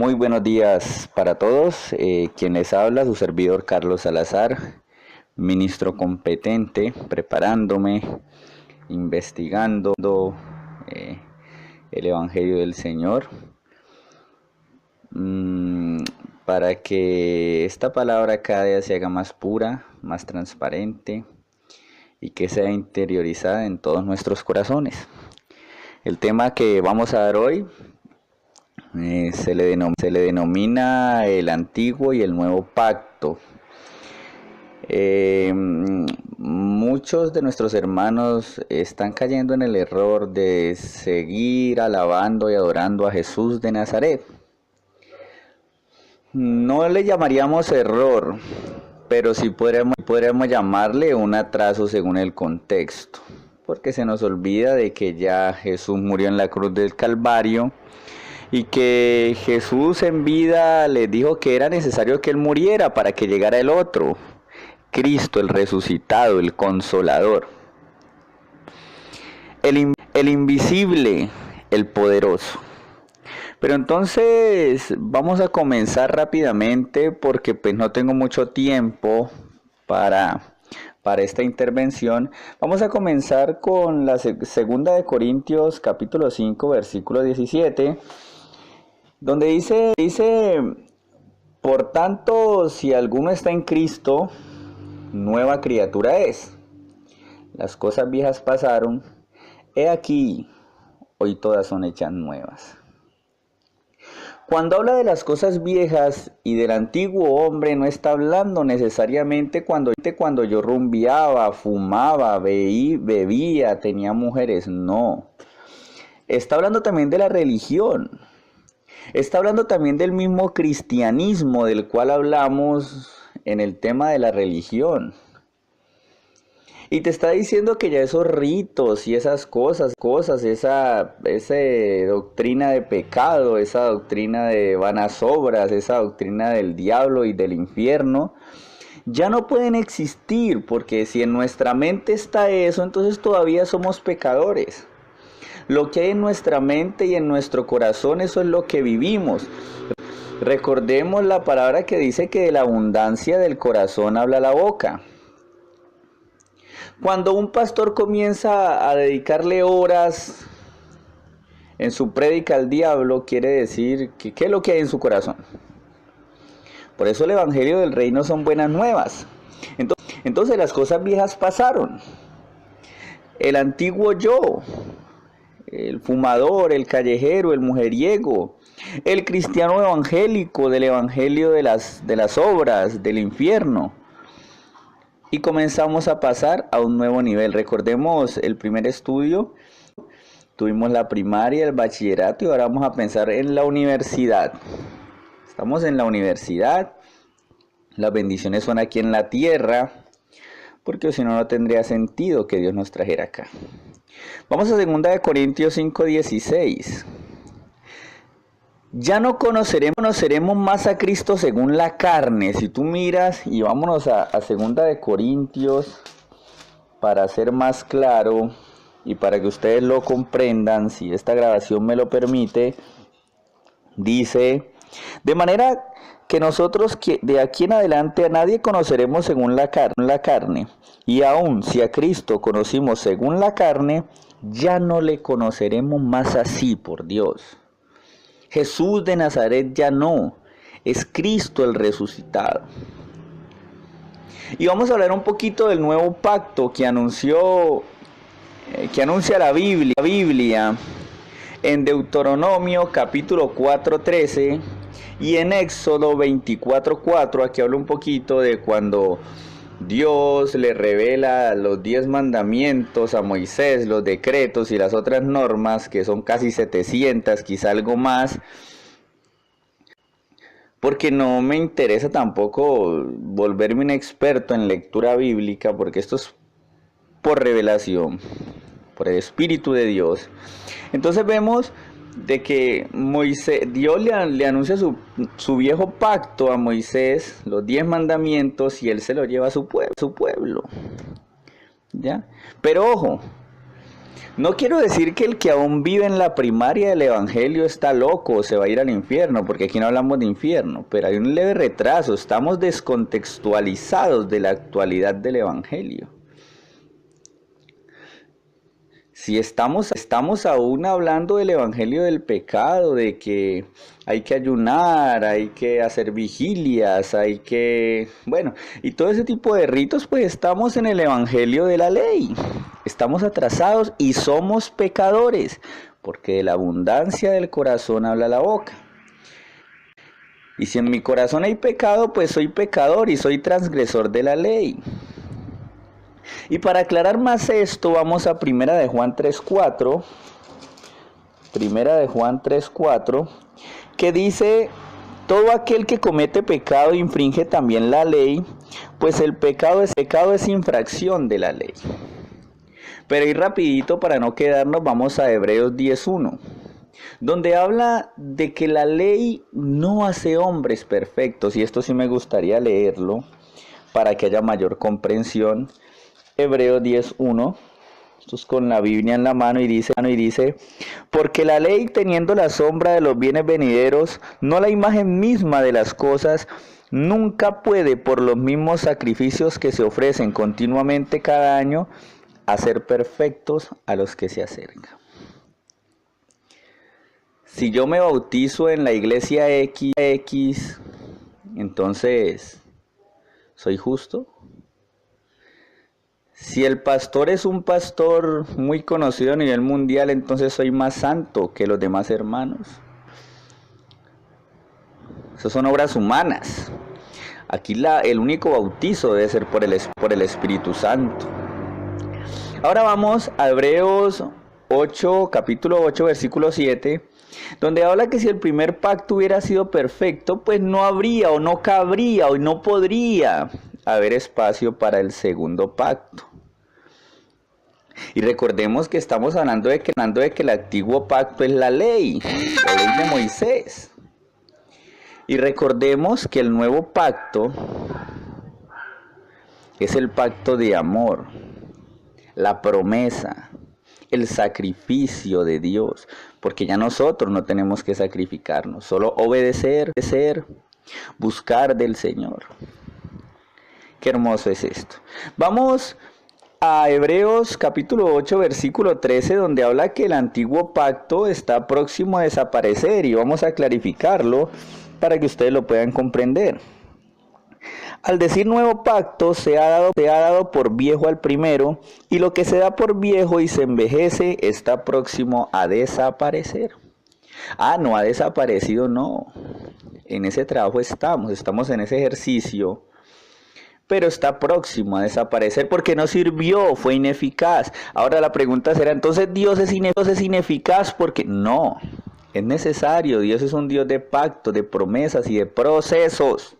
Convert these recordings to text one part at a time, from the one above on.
Muy buenos días para todos. Quien les habla, su servidor Carlos Salazar. ministro competente, preparándome, investigando el Evangelio del Señor, para que esta palabra cada día se haga más pura, más transparente y que sea interiorizada en todos nuestros corazones. El tema que vamos a dar hoy se le denomina el Antiguo y el Nuevo Pacto. Muchos de nuestros hermanos están cayendo en el error de seguir alabando y adorando a Jesús de Nazaret. No le llamaríamos error, pero sí podríamos llamarle un atraso según el contexto, porque se nos olvida de que ya Jesús murió en la cruz del Calvario y que Jesús en vida les dijo que era necesario que Él muriera para que llegara el otro, Cristo, el resucitado, el consolador, el invisible, el poderoso. Pero entonces vamos a comenzar rápidamente porque pues no tengo mucho tiempo para esta intervención. Vamos a comenzar con la segunda de Corintios capítulo 5 versículo 17, donde dice, por tanto, si alguno está en Cristo, nueva criatura es. Las cosas viejas pasaron, he aquí, hoy todas son hechas nuevas. Cuando habla de las cosas viejas y del antiguo hombre, no está hablando necesariamente cuando yo rumbeaba, fumaba, bebía, tenía mujeres, no. Está hablando también de la religión. Está hablando también del mismo cristianismo del cual hablamos en el tema de la religión. Y te está diciendo que ya esos ritos y esas cosas, esa doctrina de pecado, esa doctrina de vanas obras, esa doctrina del diablo y del infierno, ya no pueden existir, porque si en nuestra mente está eso, entonces todavía somos pecadores. Lo que hay en nuestra mente y en nuestro corazón, eso es lo que vivimos. Recordemos la palabra que dice que de la abundancia del corazón habla la boca. Cuando un pastor comienza a dedicarle horas en su prédica al diablo, quiere decir que ¿qué es lo que hay en su corazón? Por eso el Evangelio del Reino son buenas nuevas. Entonces las cosas viejas pasaron. El antiguo yo, el fumador, el callejero, el mujeriego, el cristiano evangélico del evangelio de las obras, del infierno. Y comenzamos a pasar a un nuevo nivel. Recordemos el primer estudio, tuvimos la primaria, el bachillerato y ahora vamos a pensar en la universidad. Estamos en la universidad, las bendiciones son aquí en la tierra, porque si no, no tendría sentido que Dios nos trajera acá. Vamos a 2 de Corintios 5:16. Ya no conoceremos más a Cristo según la carne. Si tú miras, y vámonos a 2 de Corintios para ser más claro y para que ustedes lo comprendan, si esta grabación me lo permite, dice, de manera que nosotros de aquí en adelante a nadie conoceremos según la carne, y aun si a Cristo conocimos según la carne, ya no le conoceremos más así, por Dios. Jesús de Nazaret ya no, es Cristo el resucitado. Y vamos a hablar un poquito del nuevo pacto que anuncia la Biblia en Deuteronomio capítulo 4:13 y en Éxodo 24:4. Aquí hablo un poquito de cuando Dios le revela los 10 mandamientos a Moisés, los decretos y las otras normas, que son casi 700, quizá algo más, porque no me interesa tampoco volverme un experto en lectura bíblica, porque esto es por revelación, por el Espíritu de Dios. Entonces vemos de que Dios le anuncia su viejo pacto a Moisés, los 10 mandamientos, y él se lo lleva a su pueblo. ¿Ya? Pero ojo, No quiero decir que el que aún vive en la primaria del Evangelio está loco o se va a ir al infierno, porque aquí no hablamos de infierno, pero hay un leve retraso, estamos descontextualizados de la actualidad del Evangelio. Si estamos aún hablando del evangelio del pecado, de que hay que ayunar, hay que hacer vigilias, bueno, y todo ese tipo de ritos, pues estamos en el evangelio de la ley. Estamos atrasados y somos pecadores, porque de la abundancia del corazón habla la boca. Y si en mi corazón hay pecado, pues soy pecador y soy transgresor de la ley. Y para aclarar más esto, vamos a Primera de Juan 3:4. Primera de Juan 3:4, que dice: todo aquel que comete pecado infringe también la ley, pues el pecado es infracción de la ley. Pero ir rapidito para no quedarnos, vamos a Hebreos 10:1, donde habla de que la ley no hace hombres perfectos, y esto sí me gustaría leerlo para que haya mayor comprensión. Hebreos 10:1, esto es con la Biblia en la mano, y dice: porque la ley, teniendo la sombra de los bienes venideros, no la imagen misma de las cosas, nunca puede, por los mismos sacrificios que se ofrecen continuamente cada año, hacer perfectos a los que se acercan. Si yo me bautizo en la iglesia X, entonces, ¿soy justo? Si el pastor es un pastor muy conocido a nivel mundial, entonces soy más santo que los demás hermanos. Esas son obras humanas. Aquí el único bautizo debe ser por el Espíritu Santo. Ahora vamos a Hebreos 8, capítulo 8, versículo 7, donde habla que si el primer pacto hubiera sido perfecto, pues no habría o no cabría o no podría haber espacio para el segundo pacto. Y recordemos que estamos hablando de que el antiguo pacto es la ley de Moisés. Y recordemos que el nuevo pacto es el pacto de amor, la promesa, el sacrificio de Dios, porque ya nosotros no tenemos que sacrificarnos, solo obedecer, buscar del Señor. Qué hermoso es esto. Vamos a Hebreos capítulo 8, versículo 13, donde habla que el antiguo pacto está próximo a desaparecer, y vamos a clarificarlo para que ustedes lo puedan comprender. Al decir nuevo pacto, se ha dado por viejo al primero, y lo que se da por viejo y se envejece está próximo a desaparecer. No ha desaparecido, no. En ese trabajo estamos en ese ejercicio, pero está próximo a desaparecer porque no sirvió, fue ineficaz. Ahora la pregunta será, entonces Dios es ineficaz, porque no, es necesario. Dios es un Dios de pacto, de promesas y de procesos.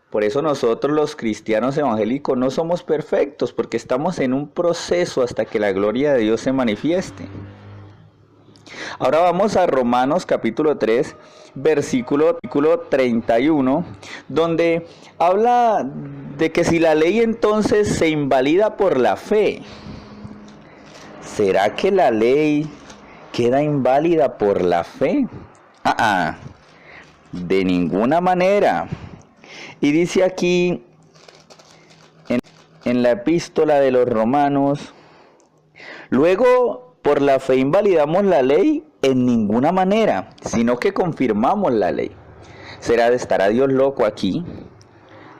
Por eso nosotros los cristianos evangélicos no somos perfectos, porque estamos en un proceso hasta que la gloria de Dios se manifieste. Ahora vamos a Romanos capítulo 3, versículo 31, donde habla de que si la ley entonces se invalida por la fe, ¿será que la ley queda inválida por la fe? De ninguna manera. Y dice aquí en la epístola de los Romanos: luego, por la fe invalidamos la ley en ninguna manera, sino que confirmamos la ley. ¿Estará Dios loco aquí?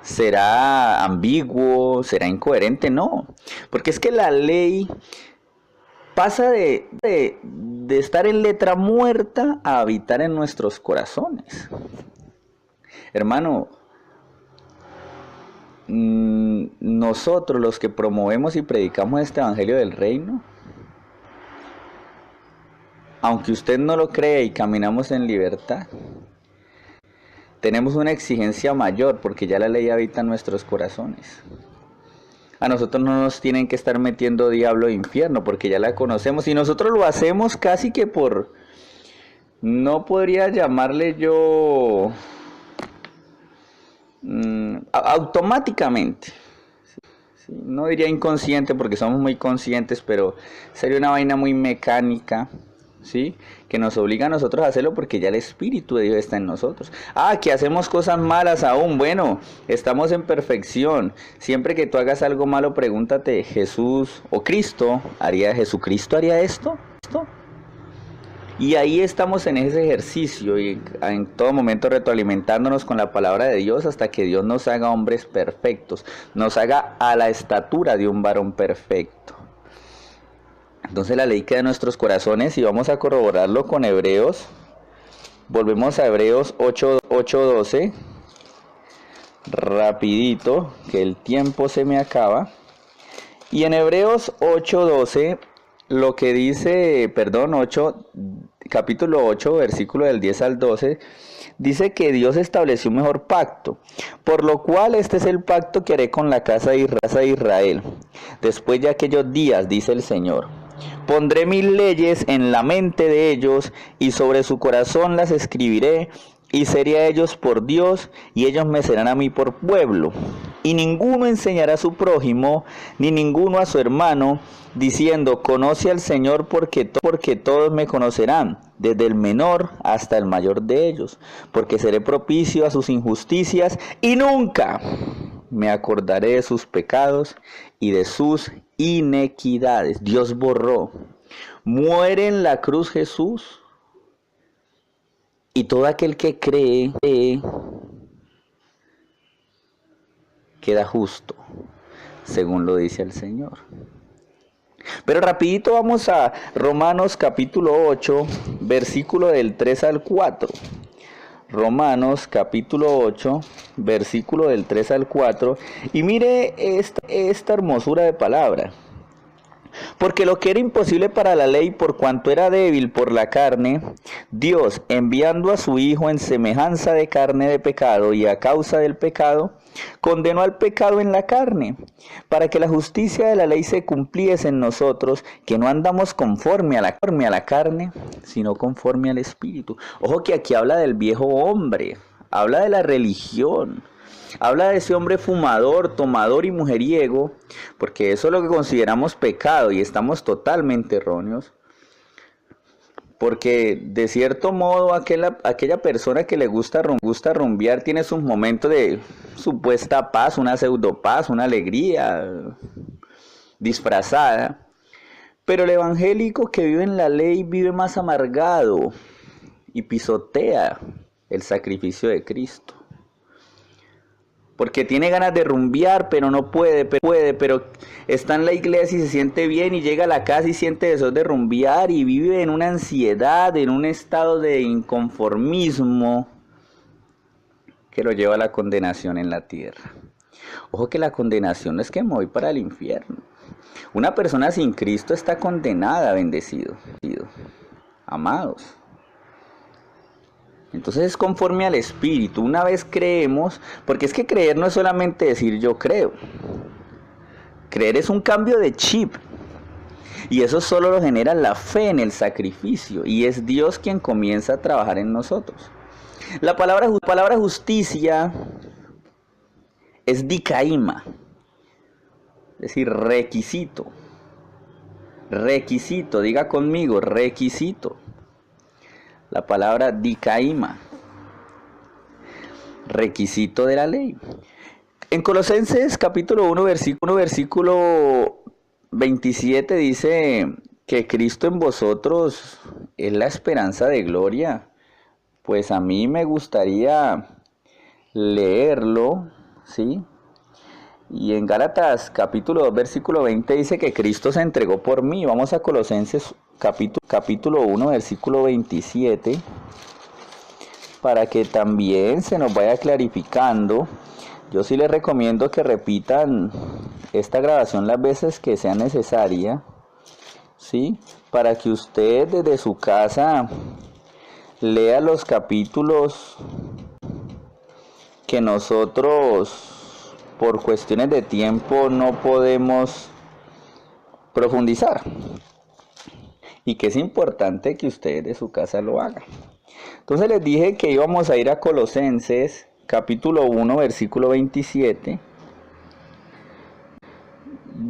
¿Será ambiguo? ¿Será incoherente? No, porque es que la ley pasa de estar en letra muerta a habitar en nuestros corazones. Hermano, nosotros los que promovemos y predicamos este evangelio del reino, aunque usted no lo crea y caminamos en libertad, tenemos una exigencia mayor porque ya la ley habita en nuestros corazones. A nosotros no nos tienen que estar metiendo diablo e infierno porque ya la conocemos, y nosotros lo hacemos casi que no podría llamarle yo automáticamente. ¿sí? No diría inconsciente porque somos muy conscientes, pero sería una vaina muy mecánica, ¿sí? Que nos obliga a nosotros a hacerlo porque ya el Espíritu de Dios está en nosotros. Ah, que hacemos cosas malas aún. Bueno, estamos en perfección. Siempre que tú hagas algo malo, pregúntate, ¿Jesús o Jesucristo haría esto? Y ahí estamos en ese ejercicio y en todo momento retroalimentándonos con la palabra de Dios hasta que Dios nos haga hombres perfectos, nos haga a la estatura de un varón perfecto. Entonces la ley queda en nuestros corazones y vamos a corroborarlo con Hebreos. Volvemos a Hebreos 8:12. Rapidito, que el tiempo se me acaba. Y en Hebreos 8:12, lo que dice, capítulo 8, versículo del 10 al 12, dice que Dios estableció un mejor pacto, por lo cual este es el pacto que haré con la casa de Israel. Después de aquellos días, dice el Señor, pondré mis leyes en la mente de ellos y sobre su corazón las escribiré, y seré a ellos por Dios, y ellos me serán a mí por pueblo. Y ninguno enseñará a su prójimo, ni ninguno a su hermano, diciendo, conoce al Señor, porque todos me conocerán, desde el menor hasta el mayor de ellos, porque seré propicio a sus injusticias, y nunca me acordaré de sus pecados y de sus inequidades. Dios borró. Muere en la cruz Jesús. Y todo aquel que cree queda justo, según lo dice el Señor. Pero rapidito vamos a Romanos capítulo 8, versículo del 3 al 4. Romanos capítulo 8, versículo del 3 al 4. Y mire esta hermosura de palabra. Porque lo que era imposible para la ley, por cuanto era débil por la carne, Dios, enviando a su Hijo en semejanza de carne de pecado y a causa del pecado, condenó al pecado en la carne, para que la justicia de la ley se cumpliese en nosotros, que no andamos conforme a la carne, sino conforme al Espíritu. Ojo que aquí habla del viejo hombre, habla de la religión. Habla de ese hombre fumador, tomador y mujeriego, porque eso es lo que consideramos pecado y estamos totalmente erróneos. Porque de cierto modo aquella persona que le gusta rumbear tiene sus momentos de supuesta paz, una pseudo paz, una alegría disfrazada. Pero el evangélico que vive en la ley vive más amargado y pisotea el sacrificio de Cristo. Porque tiene ganas de rumbear, pero no puede, pero está en la iglesia y se siente bien y llega a la casa y siente deseo de rumbear y vive en una ansiedad, en un estado de inconformismo que lo lleva a la condenación en la tierra. Ojo que la condenación no es que me voy para el infierno. Una persona sin Cristo está condenada, bendecido, amados. Entonces es conforme al Espíritu. Una vez creemos, porque es que creer no es solamente decir yo creo. Creer es un cambio de chip. Y eso solo lo genera la fe en el sacrificio. Y es Dios quien comienza a trabajar en nosotros. La palabra justicia es dikaima. Es decir, requisito. Requisito, diga conmigo, requisito. La palabra dikaima, requisito de la ley. En Colosenses capítulo 1, versículo 27 dice que Cristo en vosotros es la esperanza de gloria. Pues a mí me gustaría leerlo, ¿sí? Y en Gálatas capítulo 2, versículo 20 dice que Cristo se entregó por mí. Vamos a Colosenses capítulo 1, versículo 27, para que también se nos vaya clarificando. Yo sí les recomiendo que repitan esta grabación las veces que sea necesaria, ¿sí? Para que usted desde su casa lea los capítulos que nosotros por cuestiones de tiempo no podemos profundizar. Y que es importante que ustedes de su casa lo hagan. Entonces les dije que íbamos a ir a Colosenses capítulo 1 versículo 27.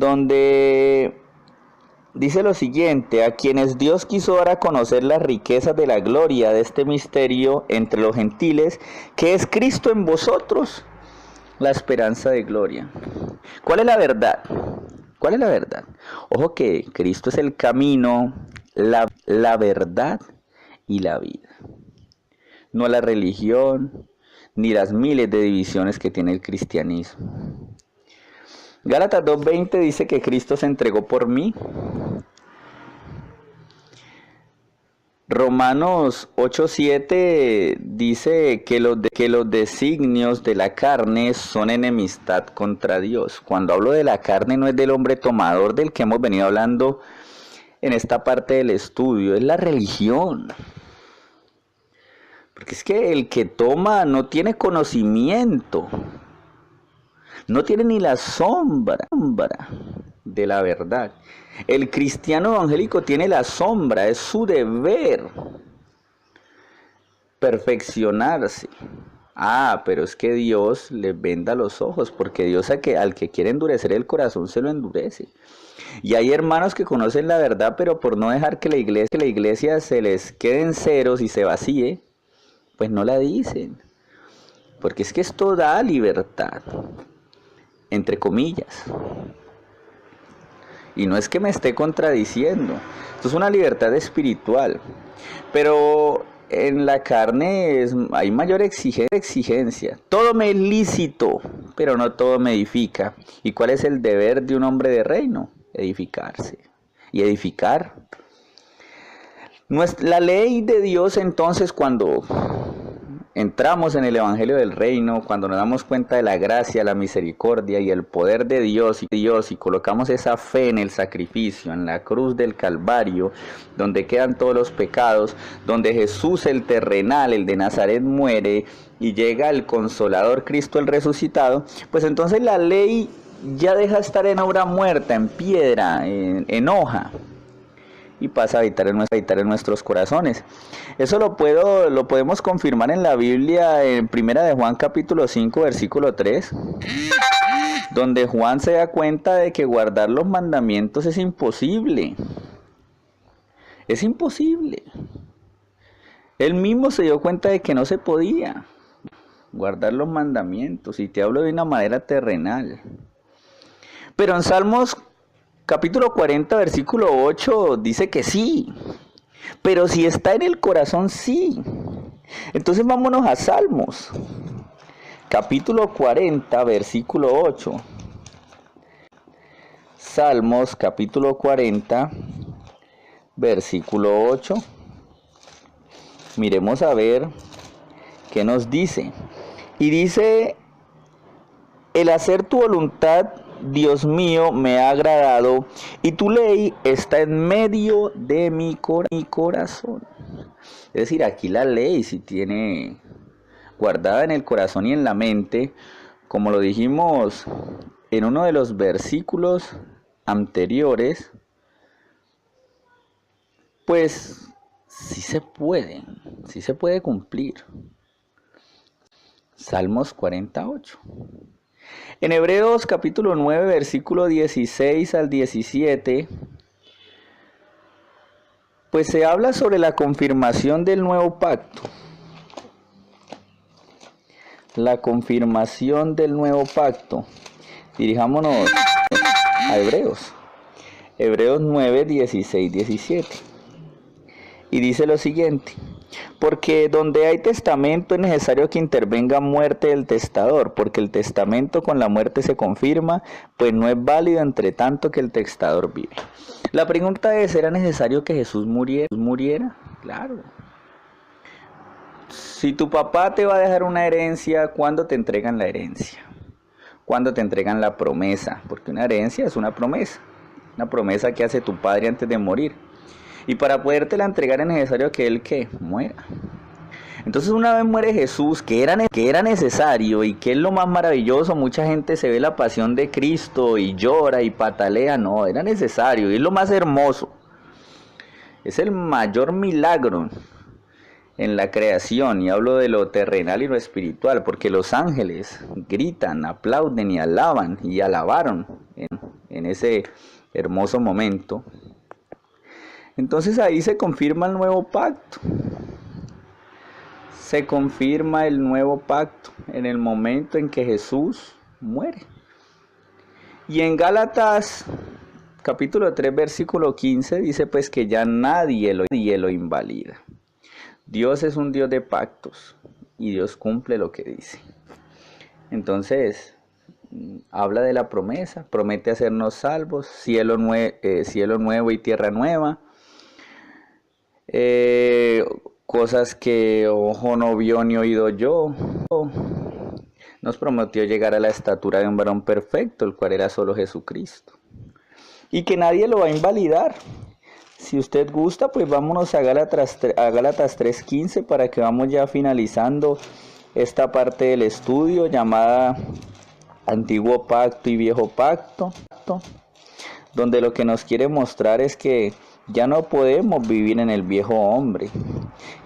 donde dice lo siguiente: a quienes Dios quiso dar a conocer las riquezas de la gloria de este misterio entre los gentiles, que es Cristo en vosotros, la esperanza de gloria. ¿Cuál es la verdad? ¿Cuál es la verdad? Ojo que Cristo es el camino, la verdad y la vida. No la religión, ni las miles de divisiones que tiene el cristianismo. Gálatas 2:20 dice que Cristo se entregó por mí. Romanos 8:7 dice que los designios de la carne son enemistad contra Dios. Cuando hablo de la carne no es del hombre tomador del que hemos venido hablando en esta parte del estudio, es la religión. Porque es que el que toma no tiene conocimiento, no tiene ni la sombra de la verdad. El cristiano evangélico tiene la sombra, es su deber perfeccionarse. Pero es que Dios les venda los ojos, porque Dios al que quiere endurecer el corazón se lo endurece. Y hay hermanos que conocen la verdad, pero por no dejar que la iglesia se les quede en ceros y se vacíe, pues no la dicen. Porque es que esto da libertad, entre comillas. Y no es que me esté contradiciendo, esto es una libertad espiritual. Pero en la carne hay mayor exigencia. Todo me es lícito, pero no todo me edifica. ¿Y cuál es el deber de un hombre de reino? Edificarse. Y edificar. La ley de Dios, entonces, cuando entramos en el Evangelio del Reino, cuando nos damos cuenta de la gracia, la misericordia y el poder de Dios y colocamos esa fe en el sacrificio, en la cruz del Calvario, donde quedan todos los pecados, donde Jesús el terrenal, el de Nazaret, muere y llega el Consolador, Cristo el resucitado, pues entonces la ley ya deja de estar en obra muerta, en piedra, en hoja, y pasa a habitar en nuestros corazones. Eso lo podemos confirmar en la Biblia, en 1 de Juan capítulo 5, versículo 3, donde Juan se da cuenta de que guardar los mandamientos es imposible. Es imposible. Él mismo se dio cuenta de que no se podía guardar los mandamientos, y te hablo de una manera terrenal. Pero en Salmos capítulo 40, versículo 8, dice que sí. Pero si está en el corazón, sí. Entonces vámonos a Salmos. Capítulo 40, versículo 8. Salmos, capítulo 40, versículo 8. Miremos a ver qué nos dice. Y dice: el hacer tu voluntad, Dios mío, me ha agradado, y tu ley está en medio de mi corazón. Es decir, aquí la ley sí tiene guardada en el corazón y en la mente, como lo dijimos en uno de los versículos anteriores, pues sí se puede cumplir. Salmos 48. En Hebreos capítulo 9, versículo 16 al 17, pues se habla sobre la confirmación del nuevo pacto. La confirmación del nuevo pacto. Dirijámonos a Hebreos. Hebreos 9, 16, 17. Y dice lo siguiente: porque donde hay testamento es necesario que intervenga muerte del testador, porque el testamento con la muerte se confirma, pues no es válido entre tanto que el testador vive. La pregunta es: ¿era necesario que Jesús muriera? Claro. Si tu papá te va a dejar una herencia, ¿cuándo te entregan la herencia? ¿Cuándo te entregan la promesa? Porque una herencia es una promesa que hace tu padre antes de morir. Y para podértela entregar es necesario que él muera. Entonces, una vez muere Jesús, que era necesario, y que es lo más maravilloso, mucha gente se ve la pasión de Cristo y llora y patalea. No, era necesario, y es lo más hermoso. Es el mayor milagro en la creación, y hablo de lo terrenal y lo espiritual, porque los ángeles gritan, aplauden y alaban y alabaron en en ese hermoso momento. Entonces ahí se confirma el nuevo pacto. Se confirma el nuevo pacto en el momento en que Jesús muere. Y en Gálatas capítulo 3 versículo 15 dice pues que ya nadie lo invalida. Dios es un Dios de pactos y Dios cumple lo que dice. Entonces habla de la promesa, promete hacernos salvos, cielo nuevo y tierra nueva. Cosas que ojo no vio ni oído yo. Nos prometió llegar a la estatura de un varón perfecto, el cual era solo Jesucristo. Y que nadie lo va a invalidar. Si usted gusta, pues vámonos a Gálatas 3:15 para que vamos ya finalizando esta parte del estudio llamada Antiguo Pacto y Viejo Pacto, donde lo que nos quiere mostrar es que ya no podemos vivir en el viejo hombre,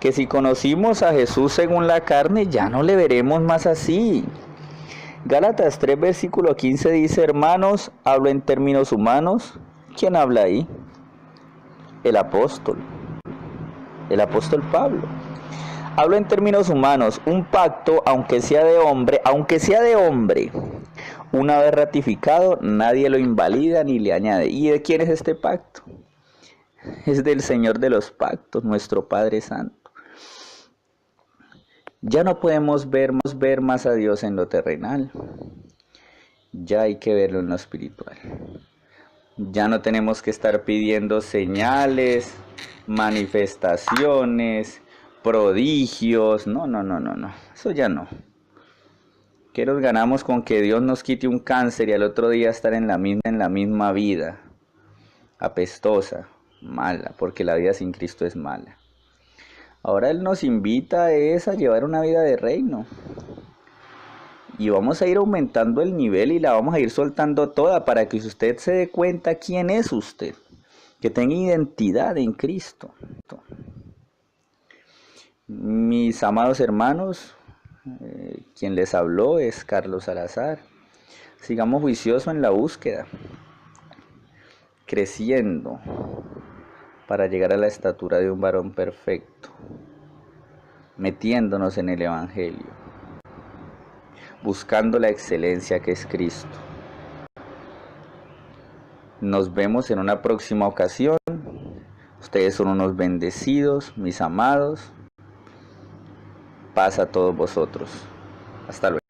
que si conocimos a Jesús según la carne, ya no le veremos más así. Gálatas 3 versículo 15 dice: hermanos, hablo en términos humanos. ¿Quién habla ahí? El apóstol Pablo. Hablo en términos humanos, un pacto, aunque sea de hombre, una vez ratificado, nadie lo invalida ni le añade. ¿Y de quién es este pacto? Es del Señor de los pactos, nuestro Padre Santo. Ya no podemos ver más a Dios en lo terrenal, ya hay que verlo en lo espiritual. Ya no tenemos que estar pidiendo señales, manifestaciones, prodigios, no, eso ya no. ¿Qué nos ganamos con que Dios nos quite un cáncer y al otro día estar en la misma vida, apestosa, mala, porque la vida sin Cristo es mala? Ahora Él nos invita a llevar una vida de reino. Y vamos a ir aumentando el nivel y la vamos a ir soltando toda para que usted se dé cuenta quién es usted, que tenga identidad en Cristo. Mis amados hermanos, quien les habló es Carlos Salazar. Sigamos juiciosos en la búsqueda, creciendo para llegar a la estatura de un varón perfecto, metiéndonos en el Evangelio, buscando la excelencia que es Cristo. Nos vemos en una próxima ocasión. Ustedes son unos bendecidos, mis amados. Paz a todos vosotros. Hasta luego.